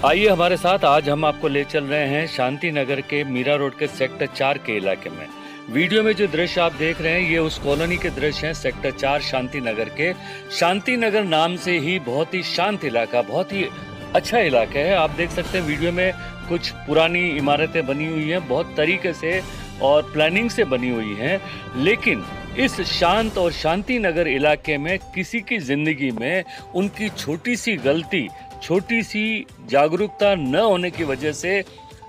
आइए हमारे साथ, आज हम आपको ले चल रहे हैं शांति नगर के मीरा रोड के सेक्टर 4 के इलाके में। वीडियो में जो दृश्य आप देख रहे हैं ये उस कॉलोनी के दृश्य हैं, सेक्टर 4 शांति नगर के। शांति नगर नाम से ही बहुत ही शांत इलाका, बहुत ही अच्छा इलाका है। आप देख सकते हैं वीडियो में कुछ पुरानी इमारतें बनी हुई हैं, बहुत तरीके से और प्लानिंग से बनी हुई हैं। लेकिन इस शांत और शांति नगर इलाके में किसी की जिंदगी में उनकी छोटी सी गलती, छोटी सी जागरूकता न होने की वजह से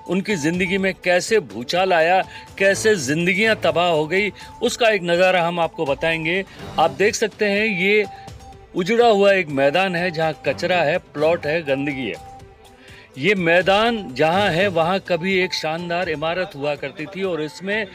उनकी ज़िंदगी में कैसे भूचाल आया, कैसे ज़िंदगियां तबाह हो गई, उसका एक नज़ारा हम आपको बताएंगे। आप देख सकते हैं ये उजड़ा हुआ एक मैदान है जहां कचरा है, प्लॉट है, गंदगी है। ये मैदान जहां है वहां कभी एक शानदार इमारत हुआ करती थी और इसमें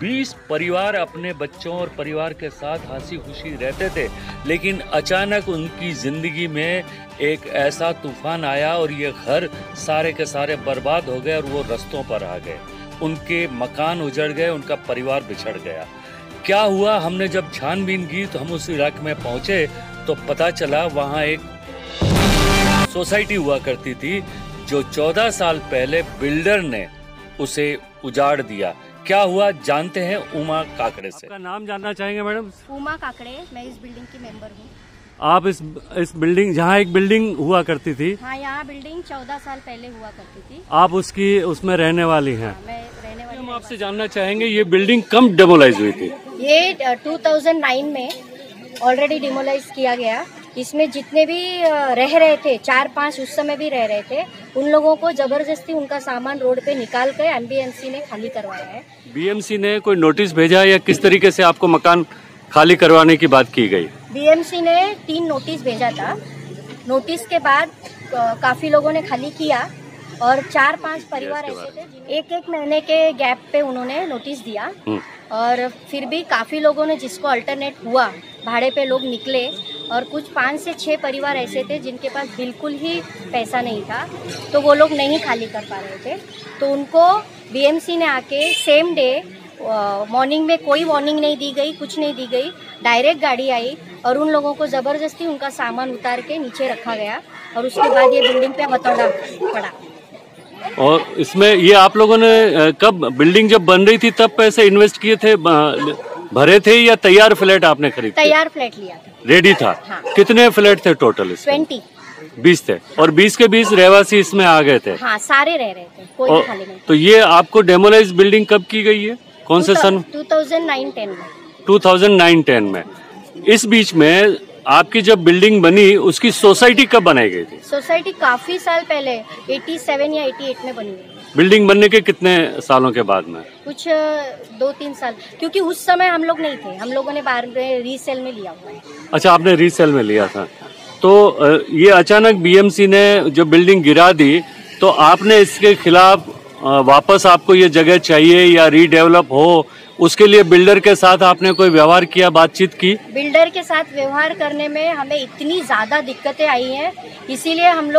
20 परिवार अपने बच्चों और परिवार के साथ हंसी खुशी रहते थे। लेकिन अचानक उनकी ज़िंदगी में एक ऐसा तूफान आया और ये घर सारे के सारे बर्बाद हो गए और वो रास्तों पर आ गए। उनके मकान उजड़ गए, उनका परिवार बिछड़ गया। क्या हुआ, हमने जब छानबीन की तो हम उस इलाके में पहुंचे तो पता चला वहाँ एक सोसाइटी हुआ करती थी जो 14 साल पहले बिल्डर ने उसे उजाड़ दिया। क्या हुआ जानते हैं उमा काकड़े से। आपका नाम जानना चाहेंगे मैडम? उमा काकड़े, मैं इस बिल्डिंग की मेंबर हूँ। आप इस बिल्डिंग, जहाँ एक बिल्डिंग हुआ करती थी, हाँ, यहाँ बिल्डिंग 14 साल पहले हुआ करती थी। आप उसमें रहने वाली हैं? हाँ, मैं रहने वाली। हम आपसे जानना चाहेंगे ये बिल्डिंग कब डेमोलाइज हुई थी? ये 2009 में ऑलरेडी डिमोलाइज किया गया। इसमें जितने भी रह रहे थे, 4-5 उस समय भी रह रहे थे, उन लोगों को जबरदस्ती उनका सामान रोड पे निकाल कर एमबीएमसी ने खाली करवाया है। बीएमसी ने कोई नोटिस भेजा या किस तरीके से आपको मकान खाली करवाने की बात की गई? बीएमसी ने 3 नोटिस भेजा था। नोटिस के बाद काफी लोगों ने खाली किया और 4-5 परिवार ऐसे थे, एक महीने के गैप पे उन्होंने नोटिस दिया। और फिर भी काफी लोगों ने, जिसको अल्टरनेट हुआ, भाड़े पे लोग निकले और कुछ 5 से 6 परिवार ऐसे थे जिनके पास बिल्कुल ही पैसा नहीं था, तो वो लोग नहीं खाली कर पा रहे थे। तो उनको बीएमसी ने आके सेम डे मॉर्निंग में, कोई वार्निंग नहीं दी गई, कुछ नहीं दी गई, डायरेक्ट गाड़ी आई और उन लोगों को जबरदस्ती उनका सामान उतार के नीचे रखा गया और उसके बाद ये बिल्डिंग पे हथौड़ा पड़ा। और इसमें ये आप लोगों ने कब बिल्डिंग जब बन रही थी तब पैसे इन्वेस्ट किए थे, भरे थे, या तैयार फ्लैट आपने खरीदे? तैयार फ्लैट लिया था, रेडी था। हाँ। कितने फ्लैट थे टोटल? 20 थे और 20 के 20 रहवासी इसमें आ गए थे? हाँ, सारे रह रहे थे, कोई खाली नहीं। तो ये आपको डेमोलाइज बिल्डिंग कब की गई है, कौन से सन? 2009-10 में। 2009-10 में। इस बीच में आपकी जब बिल्डिंग बनी उसकी सोसाइटी कब बनाई गई थी? सोसाइटी काफी साल पहले 87 या 88 में बनी हुई। बिल्डिंग बनने के कितने सालों के बाद में? कुछ 2-3 साल, क्योंकि उस समय हम लोग नहीं थे, हम लोगों ने बाहर रीसेल में लिया हुआ है। अच्छा, आपने रीसेल में लिया था। तो ये अचानक बीएमसी ने जो बिल्डिंग गिरा दी, तो आपने इसके खिलाफ वापस आपको ये जगह चाहिए या रीडेवलप हो, उसके लिए बिल्डर के साथ आपने कोई व्यवहार किया, बातचीत की? बिल्डर के साथ व्यवहार करने में हमें इतनी ज्यादा दिक्कतें आई हैं, इसीलिए हम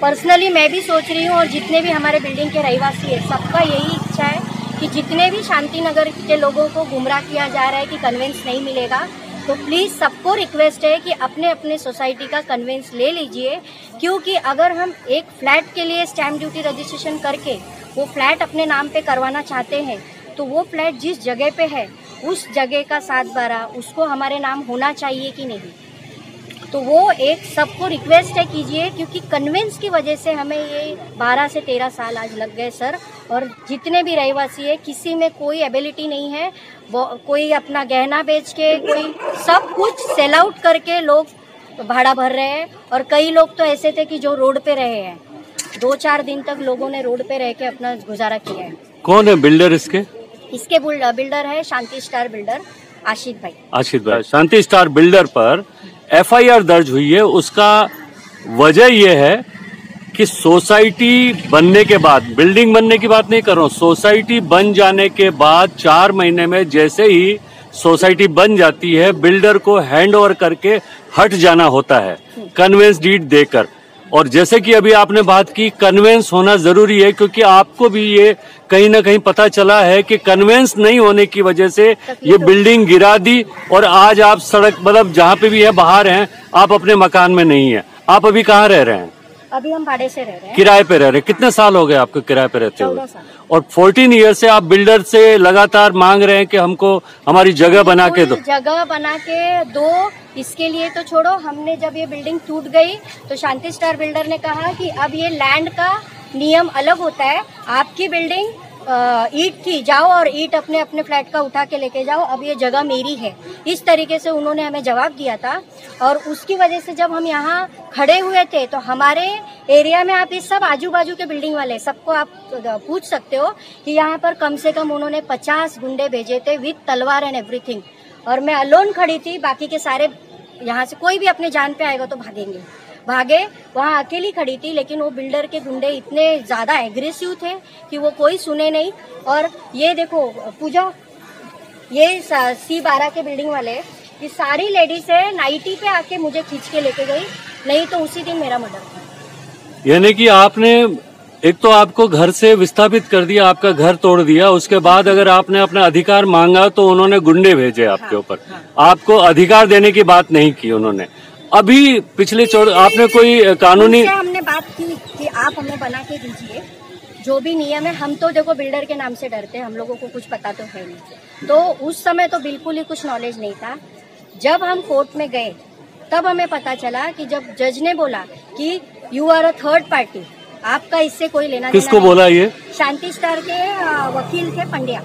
पर्सनली मैं भी सोच रही हूँ और जितने भी हमारे बिल्डिंग के रहवासी है, सबका यही इच्छा है कि जितने भी शांति नगर के लोगों को गुमराह किया जा रहा है कि कन्वेंस नहीं मिलेगा, तो प्लीज सबको रिक्वेस्ट है कि अपने अपने सोसाइटी का कन्वेंस ले लीजिए। क्योंकि अगर हम एक फ्लैट के लिए स्टैम्प ड्यूटी रजिस्ट्रेशन करके वो फ्लैट अपने नाम पे करवाना चाहते हैं, तो वो फ्लैट जिस जगह पे है उस जगह का 7/12 उसको हमारे नाम होना चाहिए कि नहीं। तो वो एक सबको रिक्वेस्ट है कीजिए, क्योंकि कन्वेंस की वजह से हमें ये 12 से 13 साल आज लग गए सर। और जितने भी रहवासी है, किसी में कोई एबिलिटी नहीं है, कोई अपना गहना बेच के, कोई सब कुछ सेल आउट करके लोग भाड़ा भर रहे हैं। और कई लोग तो ऐसे थे कि जो रोड पे रहे हैं, 2-4 दिन तक लोगों ने रोड पे रह के अपना गुजारा किया है। कौन है बिल्डर इसके बिल्डर है शांति स्टार बिल्डर, आशित भाई। शांति स्टार बिल्डर पर एफआईआर दर्ज हुई है। उसका वजह यह है कि सोसाइटी बनने के बाद, बिल्डिंग बनने की बात नहीं कर रहा हूँ, सोसाइटी बन जाने के बाद 4 महीने में जैसे ही सोसाइटी बन जाती है, बिल्डर को हैंड ओवर करके हट जाना होता है कन्वेंस डीड देकर। और जैसे कि अभी आपने बात की, कन्वेंस होना जरूरी है, क्योंकि आपको भी ये कहीं ना कहीं पता चला है कि कन्वेंस नहीं होने की वजह से ये बिल्डिंग गिरा दी और आज आप सड़क, मतलब जहाँ पे भी है बाहर हैं, आप अपने मकान में नहीं है। आप अभी कहाँ रह रहे हैं? अभी हम भाड़े से रह रहे हैं। किराए पे रह रहे हैं। कितने साल हो गए आपको किराए पे रहते हुए? 14 साल। और 14 ईयर से आप बिल्डर से लगातार मांग रहे हैं कि हमको हमारी जगह बना के दो। जगह बना के दो, इसके लिए तो छोड़ो, हमने जब ये बिल्डिंग टूट गई तो शांति स्टार बिल्डर ने कहा कि अब ये लैंड का नियम अलग होता है। आपकी बिल्डिंग ईंट थी, जाओ और ईंट अपने अपने फ्लैट का उठा के लेके जाओ, अब ये जगह मेरी है। इस तरीके से उन्होंने हमें जवाब दिया था। और उसकी वजह से जब हम यहाँ खड़े हुए थे तो हमारे एरिया में, आप इस सब आजू बाजू के बिल्डिंग वाले सबको आप पूछ सकते हो कि यहाँ पर कम से कम उन्होंने 50 गुंडे भेजे थे विद तलवार एंड एवरीथिंग। और मैं अलोन खड़ी थी, बाकी के सारे यहाँ से कोई भी अपने जान पे आएगा तो भागे। वहाँ अकेली खड़ी थी, लेकिन वो बिल्डर के गुंडे इतने ज्यादा एग्रेसिव थे कि वो कोई सुने नहीं। और ये देखो पूजा, ये C12 के बिल्डिंग वाले, ये सारी लेडीज है, नाइटी पे आके मुझे खींच के लेके गई, नहीं तो उसी दिन मेरा मर्डर था। यानी कि आपने एक तो आपको घर से विस्थापित कर दिया, आपका घर तोड़ दिया, उसके बाद अगर आपने अपना अधिकार मांगा तो उन्होंने गुंडे भेजे आपके ऊपर। आपको अधिकार देने की बात नहीं की उन्होंने। अभी पिछले आपने कोई कानूनी, हमने बात की कि आप हमें बना के दीजिए, जो भी नियम है। हम तो देखो बिल्डर के नाम से डरते हैं, हम लोगों को कुछ पता तो है नहीं। तो उस समय तो बिल्कुल ही कुछ नॉलेज नहीं था। जब हम कोर्ट में गए तब हमें पता चला कि जब जज ने बोला कि you are a third party, आपका इससे कोई लेना देना नहीं। किसको बोला ये? शांति स्टार के वकील थे पंड्या।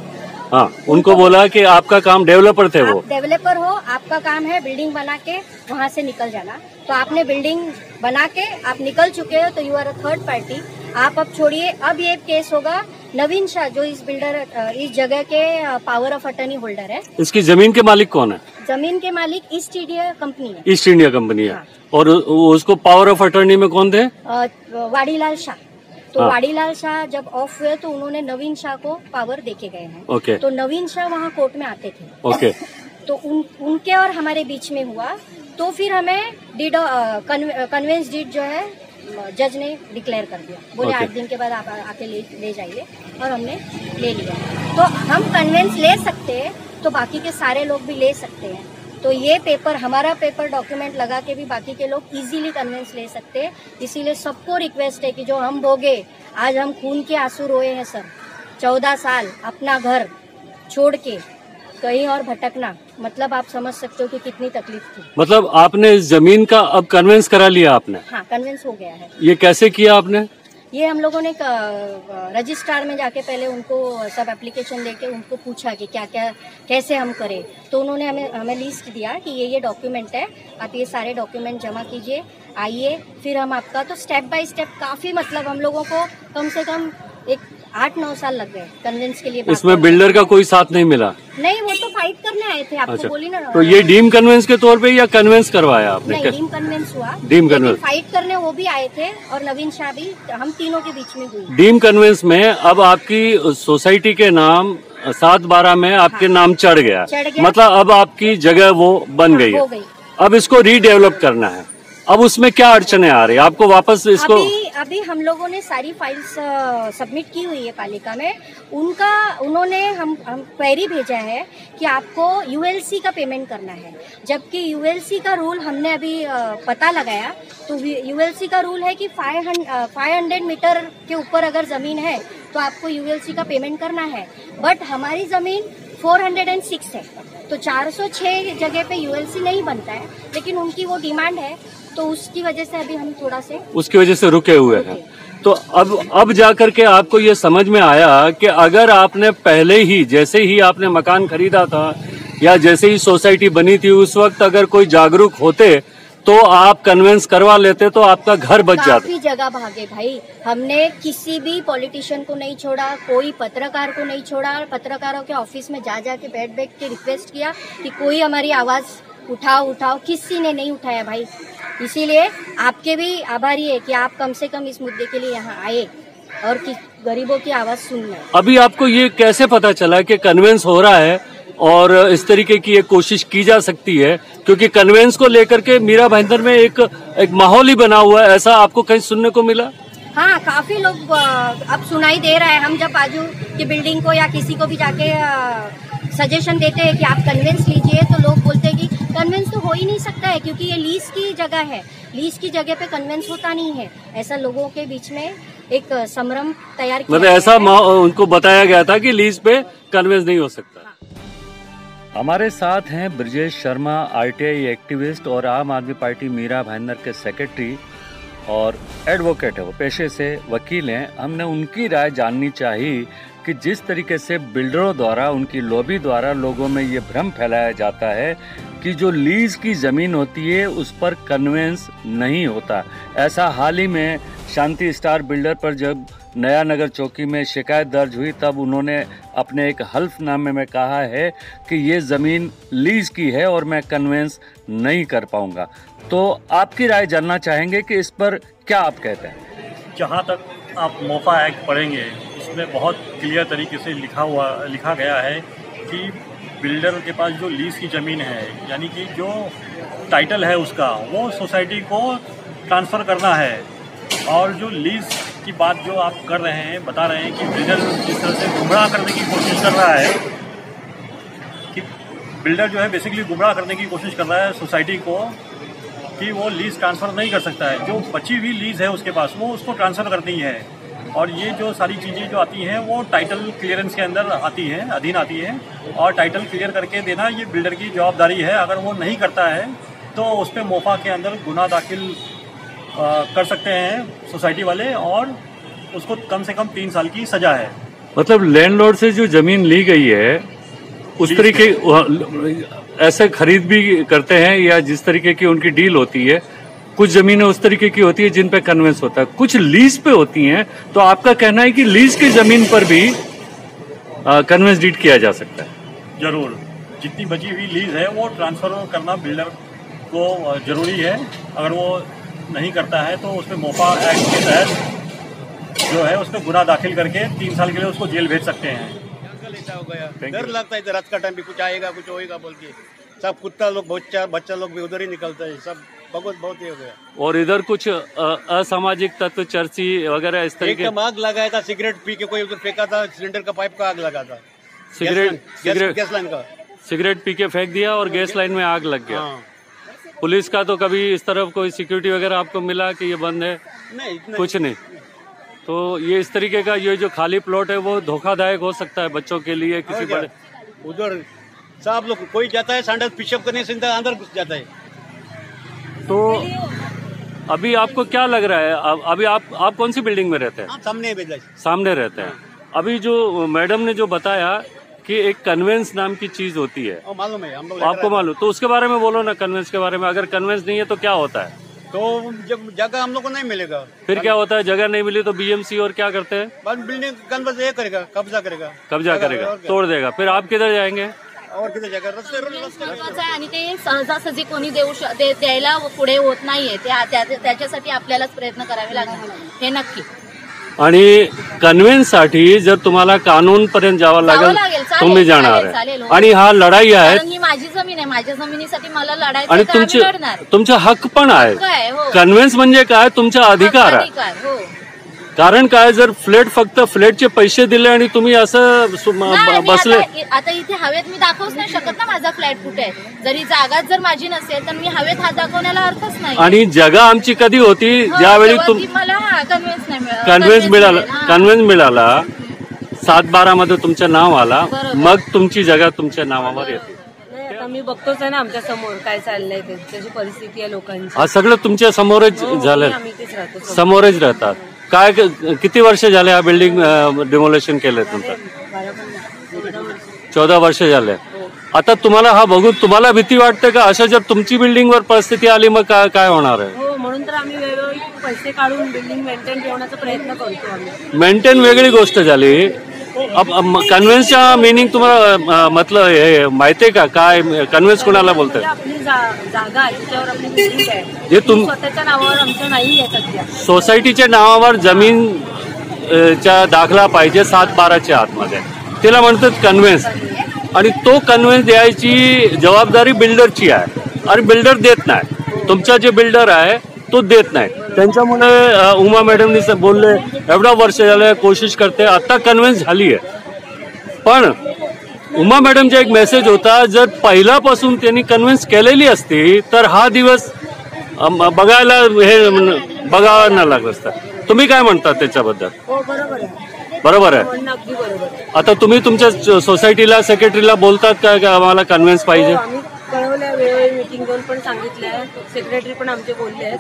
हाँ, उनको बोला कि आपका काम, डेवलपर थे वो, डेवलपर हो, आपका काम है बिल्डिंग बना के वहाँ से निकल जाना। तो आपने बिल्डिंग बना के आप निकल चुके हो, तो you are a third party, आप अब छोड़िए। अब ये केस होगा नवीन शाह, जो इस इस जगह के पावर ऑफ अटर्नी होल्डर है। इसकी जमीन के मालिक कौन है? जमीन के मालिक ईस्ट इंडिया कंपनी है। ईस्ट इंडिया कंपनी है। हाँ। और उसको पावर ऑफ अटर्नी में कौन थे? वाड़ीलाल शाह। तो हाँ। वाड़ीलाल शाह जब ऑफ हुए तो उन्होंने नवीन शाह को पावर देके गए हैं। ओके। तो नवीन शाह वहाँ कोर्ट में आते थे। ओके। तो उनके और हमारे बीच में हुआ, तो फिर हमें कन्वेंस डीड जो है जज ने डिक्लेयर कर दिया। बोले 8 दिन के बाद आप आके ले जाइए, और हमने ले लिया। तो हम कन्वेंस ले सकते हैं तो बाकी के सारे लोग भी ले सकते हैं। तो ये पेपर, हमारा पेपर डॉक्यूमेंट लगा के भी बाकी के लोग इजीली कन्वेंस ले सकते हैं। इसीलिए सबको रिक्वेस्ट है कि जो हम भोगे, आज हम खून के आंसू रोए हैं सर, 14 साल अपना घर छोड़ के कहीं और भटकना, मतलब आप समझ सकते हो कि कितनी तकलीफ थी। मतलब आपने इस जमीन का अब कन्वेंस करा लिया आपने? हाँ, कन्वेंस हो गया है। ये कैसे किया आपने? ये हम लोगों ने रजिस्ट्रार में जाके पहले उनको सब एप्लीकेशन देके उनको पूछा कि क्या क्या कैसे हम करें। तो उन्होंने हमें लिस्ट दिया कि ये डॉक्यूमेंट है, आप ये सारे डॉक्यूमेंट जमा कीजिए, आइए, फिर हम आपका। तो स्टेप बाय स्टेप काफी, मतलब हम लोगों को कम से कम 8-9 साल लग गए कन्वेंस के लिए। इसमें बिल्डर का कोई साथ नहीं मिला? नहीं, वो तो फाइट करने आए थे, आपको अच्छा। बोली ना। तो ये डीम कन्वेंस के तौर पे या कन्वेंस करवाया आपने? नहीं, डीम कन्वेंस हुआ। डीम कन्वेंस फाइट करने वो भी आए थे, और नवीन शाह भी, हम तीनों के बीच में हुई। डीम कन्वेंस में अब आपकी सोसाइटी के नाम 7/12 में आपके हाँ, नाम चढ़ गया, मतलब अब आपकी जगह वो बन गई है। अब इसको रीडेवलप करना है। अब उसमें क्या अड़चने आ रही है आपको वापस इसको? अभी हम लोगों ने सारी फाइल्स सबमिट की हुई है पालिका में। उन्होंने हम क्वेरी भेजा है कि आपको यूएलसी का पेमेंट करना है, जबकि यूएलसी का रूल हमने अभी पता लगाया। तो यूएलसी का रूल है कि 500 मीटर के ऊपर अगर जमीन है तो आपको यूएलसी का पेमेंट करना है। बट हमारी जमीन 406 है, तो 406 जगह पे यूएलसी नहीं बनता है, लेकिन उनकी वो डिमांड है, तो उसकी वजह से अभी हम थोड़ा से उसकी वजह से रुके हुए हैं। तो अब जाकर के आपको ये समझ में आया कि अगर आपने पहले ही, जैसे ही आपने मकान खरीदा था या जैसे ही सोसाइटी बनी थी, उस वक्त अगर कोई जागरूक होते तो आप कन्वेंस करवा लेते तो आपका घर बच जाता। काफी जगह भागे भाई, हमने किसी भी पॉलिटिशियन को नहीं छोड़ा, कोई पत्रकार को नहीं छोड़ा। पत्रकारों के ऑफिस में जा के बैठ के रिक्वेस्ट किया कि कोई हमारी आवाज उठाओ, किसी ने नहीं उठाया भाई। इसीलिए आपके भी आभारी है कि आप कम से कम इस मुद्दे के लिए यहाँ आए और कि गरीबों की आवाज सुनना है। अभी आपको ये कैसे पता चला कि कन्वेंस हो रहा है और इस तरीके की एक कोशिश की जा सकती है? क्योंकि कन्वेंस को लेकर के मीरा भाईंदर में एक माहौल ही बना हुआ है, ऐसा आपको कहीं सुनने को मिला? हाँ, काफी लोग अब सुनाई दे रहा है। हम जब बाजू की बिल्डिंग को या किसी को भी जाके सजेशन देते हैं कि आप कन्वेंस लीजिए, तो लोग बोलते हैं कि कन्वेंस तो हो ही नहीं सकता है क्योंकि ये लीज की जगह है, लीज की जगह पे कन्वेंस होता नहीं है। ऐसा लोगों के बीच में एक संभ्रम तैयार किया, मतलब ऐसा उनको बताया गया था कि लीज पे कन्वेंस नहीं हो सकता। हमारे साथ हैं ब्रजेश शर्मा, आरटीआई एक्टिविस्ट और आम आदमी पार्टी मीरा भाईंदर के सेक्रेटरी और एडवोकेट है, वो पेशे से वकील हैं। हमने उनकी राय जाननी चाहिए कि जिस तरीके से बिल्डरों द्वारा, उनकी लॉबी द्वारा लोगों में ये भ्रम फैलाया जाता है कि जो लीज की ज़मीन होती है उस पर कन्वेंस नहीं होता। ऐसा हाल ही में शांति स्टार बिल्डर पर जब नया नगर चौकी में शिकायत दर्ज हुई तब उन्होंने अपने एक हल्फनामे में कहा है कि ये ज़मीन लीज की है और मैं कन्वेंस नहीं कर पाऊंगा। तो आपकी राय जानना चाहेंगे कि इस पर क्या आप कहते हैं? जहाँ तक आप मोफा एक्ट पढ़ेंगे उसमें बहुत क्लियर तरीके से लिखा गया है कि बिल्डर के पास जो लीज की ज़मीन है, यानी कि जो टाइटल है उसका, वो सोसाइटी को ट्रांसफ़र करना है। और जो लीज की बात जो आप कर रहे हैं, बता रहे हैं कि बिल्डर जिस तरह से गुमराह करने की कोशिश कर रहा है, कि बिल्डर जो है बेसिकली गुमराह करने की कोशिश कर रहा है सोसाइटी को कि वो लीज ट्रांसफ़र नहीं कर सकता है। जो बची हुई लीज है उसके पास, वो उसको ट्रांसफ़र करनी है। और ये जो सारी चीज़ें जो आती हैं वो टाइटल क्लियरेंस के अंदर आती हैं, अधीन आती हैं। और टाइटल क्लियर करके देना ये बिल्डर की जवाबदारी है। अगर वो नहीं करता है तो उस पर मोफा के अंदर गुनाह दाखिल कर सकते हैं सोसाइटी वाले, और उसको कम से कम 3 साल की सजा है। मतलब लैंडलॉर्ड से जो जमीन ली गई है उस तरीके ऐसे खरीद भी करते हैं, या जिस तरीके की उनकी डील होती है, कुछ जमीनें उस तरीके की होती है जिन पे कन्वेंस होता है, कुछ लीज पे होती हैं। तो आपका कहना है कि लीज की जमीन पर भी कन्वेंस डीड किया जा सकता है? जरूर, जितनी बची हुई लीज है वो ट्रांसफर करना बिल्डर को जरूरी है। अगर वो नहीं करता है तो उसमें मोफा एक्ट के तहत जो है उसमें गुनाह दाखिल करके 3 साल के लिए उसको जेल भेज सकते हैं। डर लगता है रात का टाइम भी कुछ आएगा कुछ होएगा बोल के, सब कुत्ता लोग बच्चा लोग भी उधर ही निकलता है, सब बहुत ही हो गया। और इधर कुछ असामाजिक तत्व, चर्ची वगैरह इस तरीके एकदम आग लगाया था, सिगरेट पी के कोई उधर फेंका था, सिलेंडर का पाइप का आग लगा था, गैस लाइन का सिगरेट पी के फेंक दिया और गैस लाइन में आग लग गया। पुलिस का तो कभी इस तरफ कोई सिक्योरिटी वगैरह आपको मिला कि ये बंद है? नहीं, कुछ नहीं। तो ये इस तरीके का ये जो खाली प्लॉट है वो धोखादायक हो सकता है बच्चों के लिए, किसी बड़े उधर सब लोग कोई जाता है सैंडल पिशअप करने से अंदर घुस जाता है। तो अभी आपको क्या लग रहा है? अभी आप कौन सी बिल्डिंग में रहते हैं? सामने रहते हैं। अभी जो मैडम ने जो बताया कि एक कन्वेंस नाम की चीज होती है, मालूम है, हम लोग आपको मालूम, तो उसके बारे में बोलो ना, कन्वेंस के बारे में। अगर कन्वेंस नहीं है तो क्या होता है? तो जब जगह हम लोग को नहीं मिलेगा, फिर क्या होता है? जगह नहीं मिली तो बीएमसी और क्या करते हैं? बिल्डिंग कन्वर्स ये करेगा, कब्जा करेगा, तोड़ देगा। फिर आप किधर जाएंगे? और किती जागा महत्वाचं आहे आणि ते सहजासहजी कोणी द्यायला पुढे होत नाहीये, त्याच्यासाठी आपल्यालाच प्रयत्न करावे लागणार हे नक्की। आणि कन्व्हेन्स साठी जर तुम्हाला कानून पर्यंत जावं लागेल, तुम्ही जाणार आहे। आणि हा लढाई आहे, कारण ही माझी जमीन आहे, माझ्या जमिनीसाठी मला लढायचं आणि आहे, आम्ही लढणार। तुमचा हक्क पण आहे। हो। कन्व्हेन्स म्हणजे काय? तुमचा अधिकार आहे। हो। कारण काय, जर फक्त फ्लॅटचे पैसे दिले आणि तुम्ही असं बसले, आता इथे हवेत मी दाखवूच नाही शकत ना माझा फ्लॅट कुठे आहे। जरी जागाच जर माझी नसेल तर मी हवेत हात दाखवण्याला अर्थच नाही। आणि जगा आमची कधी होती ज्यावेळी मला कन्व्हेन्स नाही मिळाला, कन्व्हेन्स मिळाला 7/12 मध्ये तुमचं नाव आला, मग तुमची जगा तुमच्या नावावर येते। आता मी बघतोच आहे ना आमच्या समोर काय चाललंय, त्याची परिस्थिती आहे लोकांची। हा सगळं तुमच्या समोरच झालं, समोरच राहतात। काय किती वर्ष झाले हा बिल्डिंग डिमोलेशन केलंय तुमचं? 14 वर्ष झाले। आता तुम्हाला हा बघून तुम्हाला भीती वाटते का? अशा जर तुमची बिल्डिंगवर परिस्थिती आली मग काय होणार आहे? हो, म्हणून तर आम्ही वेळोवेळी पैसे काढून बिल्डिंग मेंटेन ठेवण्याचा प्रयत्न करतो आम्ही। मेंटेन वेगळी गोष्ट झाली, कन्व्हेन्सचा मिनिंग तुम्हाला मतलब हे माहितीये का? काय कन्व्हेन्स कोणाला बोलतात? आपली जागा आहे त्याच्यावर आपली बिल्डिंग आहे, जे स्वतःच्या नावावर आमचं नाही आहे सध्या। सोसायटीच्या नावावर जमीन चा दाखला पाहिजे 7/12च्या आतमध्ये, तिला म्हणतात कन्व्हेन्स। आणि तो कन्व्हेन्स द्यायची जबाबदारी बिल्डरची आहे, आणि बिल्डर देत नाही। तुमचा जे बिल्डर आहे तो देत नाही। त्यांच्यामुळे उमा मॅडमनी बोलले एवढा वर्ष झालं कोशिश करते, आता कन्व्हेन्स झाली आहे, पण उमा मॅडमचा एक मेसेज होता, जर पहिल्यापासून त्यांनी कन्व्हिन्स केलेली असती तर हा दिवस बघायला बघावं नाही लागलं असतं. तुम्ही काय म्हणता त्याच्याबद्दल? हो बरोबर आहे, बरोबर आहे. म्हणणं अगदी बरोबर आहे. आता तुम्ही तुमच्या सोसायटीला सेक्रेटरीला बोलतात का की आम्हाला कन्व्हिन्स पाहिजे? हो, आम्ही कळवल्या वेळोवेळी मीटिंग घेऊन पण सांगितलंय. सेक्रेटरी पण आमचे बोलले आहेत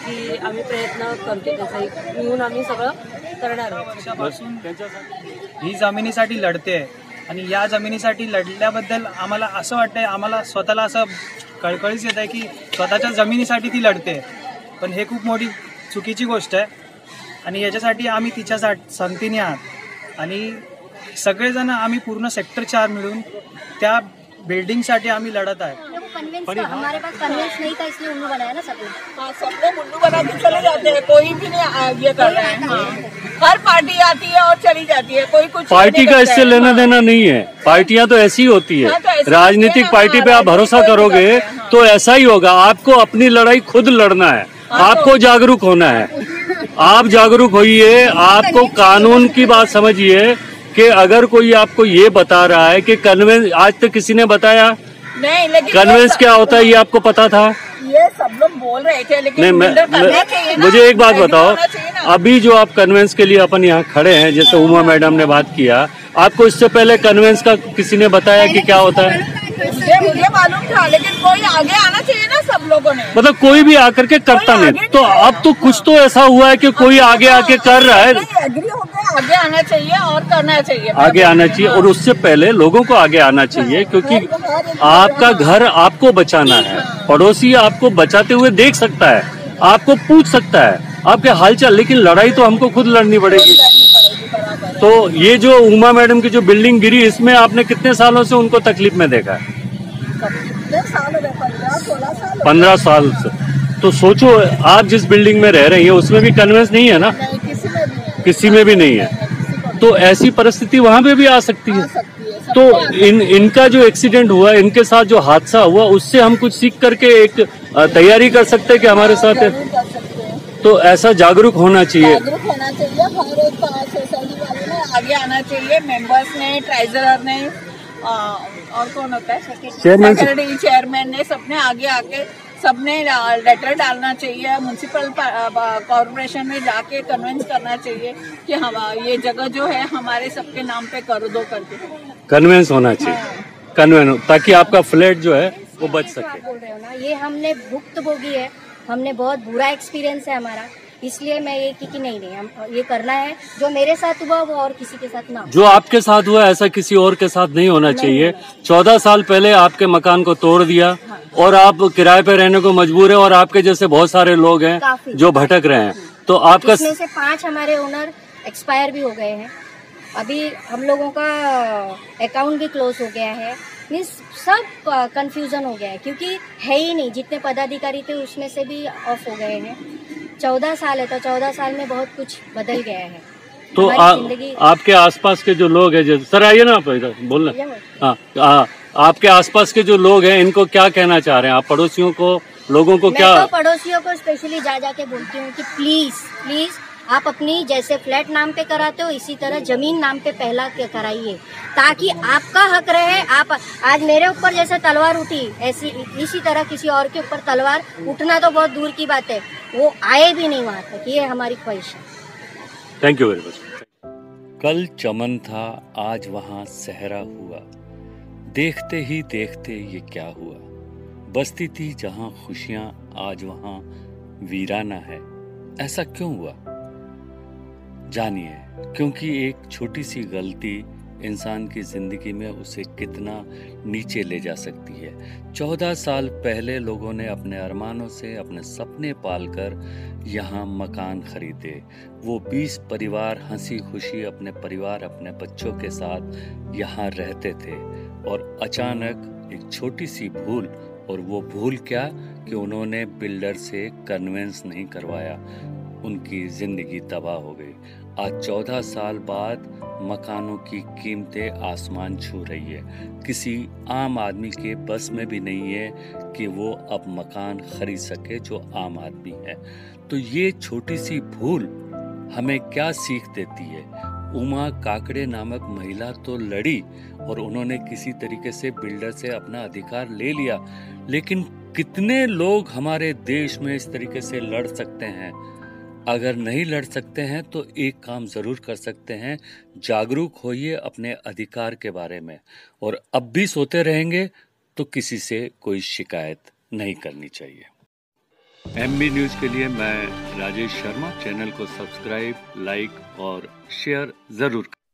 की आम्ही प्रयत्न करतो, त्याचा एक मिळून आम्ही सगळं करणार आहोत. वर्षापासून ही जमिनीसाठी लढते आणि या जमिनीसाठी लढल्याबद्दल आम्हाला असं वाटतंय, आम्हाला स्वतःला असं कळकळीच येत आहे की स्वतःच्या जमिनीसाठी ती लढते, पण हे खूप मोठी चुकीची गोष्ट आहे. आणि याच्यासाठी आम्ही तिच्या संगतीने आहात आणि सगळेजण आम्ही पूर्ण सेक्टर 4 मिळून त्या बिल्डिंगसाठी आम्ही लढत आहे. हमारे पास कन्वेंस नहीं था, इसलिए उल्लू बनाया ना सबने. हाँ, सबने उल्लू बना के चले जाते हैं, कोई भी नहीं ये कर रहा है. हर पार्टी आती है और चली जाती है, कोई कुछ पार्टी का इससे लेना देना नहीं है. पार्टियां तो ऐसी होती है. राजनीतिक पार्टी पे आप भरोसा करोगे तो ऐसा ही होगा. आपको अपनी लड़ाई खुद लड़ना है, आपको जागरूक होना है. आप जागरूक होइए, आपको कानून की बात समझिए कि अगर कोई आपको ये बता रहा है कि कन्वेंस, आज तक किसी ने बताया नहीं, लेकिन कन्वेंस क्या होता है ये आपको पता था? ये सब लोग बोल रहे थे, लेकिन नहीं, करना चाहिए ना. मुझे एक बात बताओ, होना चाहिए ना. अभी जो आप कन्वेंस के लिए अपन यहाँ खड़े हैं, जैसे उमा मैडम ने बात किया, आपको इससे पहले कन्वेंस का किसी ने बताया कि क्या होता है? मुझे मालूम था, लेकिन कोई आगे आना चाहिए ना सब लोगों ने. मतलब कोई भी आकर के करता नहीं. तो अब तो कुछ तो ऐसा हुआ है कि कोई आगे आके कर रहा है. एग्री हो गया, आगे आना चाहिए और करना चाहिए. आगे आना चाहिए, और उससे पहले लोगों को आगे आना चाहिए, क्योंकि आपका घर आपको बचाना है. पड़ोसी आपको बचाते हुए देख सकता है, आपको पूछ सकता है आपके हालचाल, लेकिन लड़ाई तो हमको खुद लड़नी पड़ेगी. तो ये जो उमा मैडम की जो बिल्डिंग गिरी, इसमें आपने कितने सालों से उनको तकलीफ में देखा है? 15 साल से. तो सोचो, आप जिस बिल्डिंग में रह रही हैं उसमें भी कन्वेंस नहीं है ना, किसी में भी नहीं है. तो ऐसी परिस्थिति वहां पे भी आ सकती है. तो इनका जो एक्सीडेंट हुआ, इनके साथ जो हादसा हुआ, उससे हम कुछ सीख करके एक तैयारी कर सकते हैं कि हमारे साथ है. तो ऐसा जागरूक होना चाहिए. हर एक सोसाइटी वाले ने आगे आना चाहिए, मेंबर्स ने, ट्रेजरर ने, और कौन होता है, सेक्रेटरी, चेयरमैन ने, सबने आगे आके सबने लेटर डालना चाहिए. म्युनिसिपल कॉर्पोरेशन में जाके कन्विंस करना चाहिए कि हम ये जगह जो है हमारे सबके नाम पे कर दो करके. कन्वेंस होना चाहिए. कन्वेंस, ताकि आपका फ्लैट जो है वो बच सके. आप बोल रहे हो ना, ये हमने भुक्तभोगी है, हमने बहुत बुरा एक्सपीरियंस है हमारा, इसलिए मैं ये कि नहीं हम ये करना है. जो मेरे साथ हुआ वो और किसी के साथ ना हो. जो आपके साथ हुआ ऐसा किसी और के साथ नहीं होना चाहिए. 14 साल पहले आपके मकान को तोड़ दिया और आप किराए पे रहने को मजबूर है, और आपके जैसे बहुत सारे लोग हैं जो भटक रहे हैं. तो आपका, इसमें से 5 हमारे ओनर एक्सपायर भी हो गए हैं. अभी हम लोगों का अकाउंट भी क्लोज हो गया है. मीन्स सब कंफ्यूजन हो गया है, क्योंकि है ही नहीं. जितने पदाधिकारी थे उसमें से भी ऑफ हो गए हैं. 14 साल है, तो 14 साल में बहुत कुछ बदल गया है. तो आपके आसपास के जो लोग हैं, जैसे सर आइए ना आप इधर बोलना. हाँ, आपके आसपास के जो लोग हैं इनको क्या कहना चाह रहे हैं आप? पड़ोसियों को, लोगों को क्या? मैं तो पड़ोसियों को स्पेशली जा जाके बोलती हूँ कि प्लीज आप अपनी जैसे फ्लैट नाम पे कराते हो, इसी तरह जमीन नाम पे पहला कराइए, ताकि आपका हक रहे. आप आज मेरे ऊपर जैसे तलवार उठी, ऐसी इसी तरह किसी और के ऊपर तलवार उठना तो बहुत दूर की बात है, वो आए भी नहीं वहां तक. ये हमारी ख्वाहिश है. Thank you very much. कल चमन था, आज वहां सहरा हुआ. देखते ही देखते ये क्या हुआ. बसती थी जहां खुशियां, आज वहां वीराना है. ऐसा क्यों हुआ? जानिए, क्योंकि एक छोटी सी गलती इंसान की जिंदगी में उसे कितना नीचे ले जा सकती है. 14 साल पहले लोगों ने अपने अरमानों से अपने सपने पालकर यहाँ मकान खरीदे. वो 20 परिवार हंसी खुशी अपने परिवार, अपने बच्चों के साथ यहाँ रहते थे. और अचानक एक छोटी सी भूल, और वो भूल क्या कि उन्होंने बिल्डर से कन्वेंस नहीं करवाया. उनकी जिंदगी तबाह हो गई. आज 14 साल बाद मकानों की कीमतें आसमान छू रही है. किसी आम आदमी के बस में भी नहीं है कि वो अब मकान खरीद सके, जो आम आदमी है. तो ये छोटी सी भूल हमें क्या सीख देती है? उमा काकड़े नामक महिला तो लड़ी और उन्होंने किसी तरीके से बिल्डर से अपना अधिकार ले लिया, लेकिन कितने लोग हमारे देश में इस तरीके से लड़ सकते हैं? अगर नहीं लड़ सकते हैं तो एक काम जरूर कर सकते हैं, जागरूक होइए अपने अधिकार के बारे में, और अब भी सोते रहेंगे तो किसी से कोई शिकायत नहीं करनी चाहिए। MB न्यूज के लिए मैं राजेश शर्मा। चैनल को सब्सक्राइब, लाइक और शेयर जरूर करें।